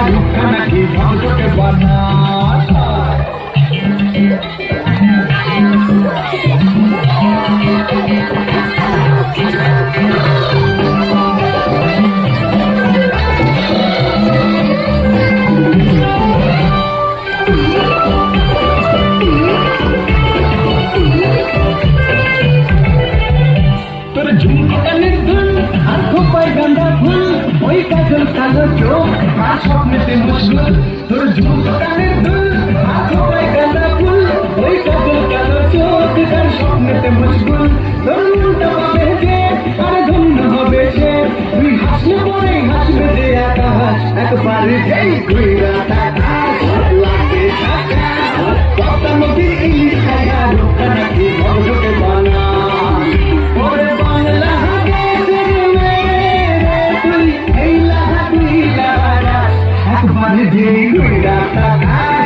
রুখা নাকি ভদ্রকে বানা তোর ঝুমকো কানের দুল হাত খোপায় গাঁদা ফুল ওই কাজল কালো চোখ আর স্বপ্নেতে মশগুল তোর ঝুমকো কানের দুল হাত খোপায় গাঁদা ফুল ওই কাজল কালো চোখ আর স্বপ্নেতে মশগুল তোর মনটা পাবে যে আর ধন্য হবে সে তুই হাসলে পরে হাসবে যে আকাশ একবারে যেই ঘুরা তাকাস লাগে তাকাস পদ্মা নদীর ইলিশ খায়া রুখা নাকি ভদ্রকে বানা ওরে বাংলা দেশের মেয়ে তুই এই লাহা তুই লাহারা একবারে যেই ঘুরা তাকাস